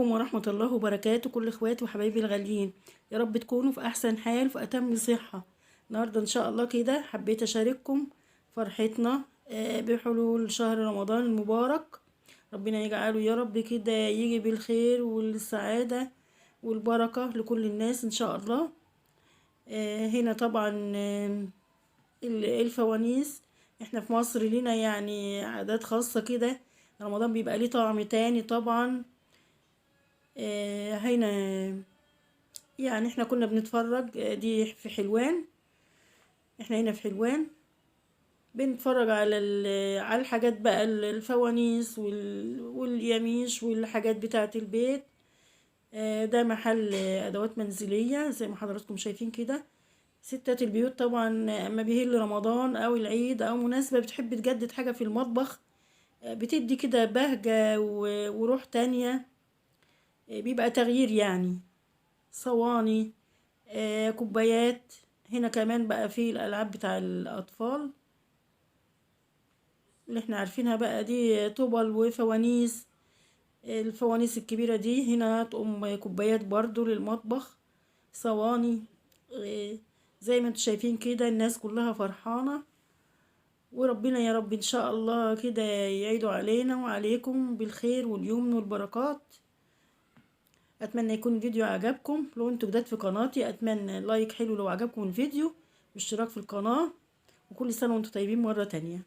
عليكم ورحمة الله وبركاته، كل اخواتي وحبايبي الغاليين. يا رب تكونوا في احسن حال وفي اتم صحة. النهاردة ان شاء الله كده حبيت اشارككم فرحتنا بحلول شهر رمضان المبارك. ربنا يجعله يا رب كده يجي بالخير والسعادة والبركة لكل الناس ان شاء الله. هنا طبعا الفوانيس، احنا في مصر لينا يعني عادات خاصة كده. رمضان بيبقى ليه طعم تاني طبعا. هنا يعني احنا كنا بنتفرج، دي في حلوان، احنا هنا في حلوان بنتفرج على على الحاجات بقى، الفوانيس واليميش والحاجات بتاعة البيت. ده محل ادوات منزلية زي ما حضراتكم شايفين كده. ستات البيوت طبعا اما بيهل رمضان او العيد او مناسبة بتحب تجدد حاجة في المطبخ، بتدي كده بهجة وروح تانية، بيبقى تغيير يعني. صواني، كوبايات. هنا كمان بقى في الألعاب بتاع الأطفال اللي احنا عارفينها بقى، دي طبل وفوانيس. الفوانيس الكبيرة دي هنا تقوم كوبايات برضو للمطبخ، صواني. آه، زي ما انتم شايفين كده الناس كلها فرحانة، وربنا يا رب ان شاء الله كده يعيدوا علينا وعليكم بالخير واليمن والبركات. اتمنى يكون الفيديو عجبكم. لو انتوا جداد في قناتي اتمنى لايك حلو لو عجبكم الفيديو، واشتراك في القناة، وكل سنة وانتوا طيبين مرة تانية.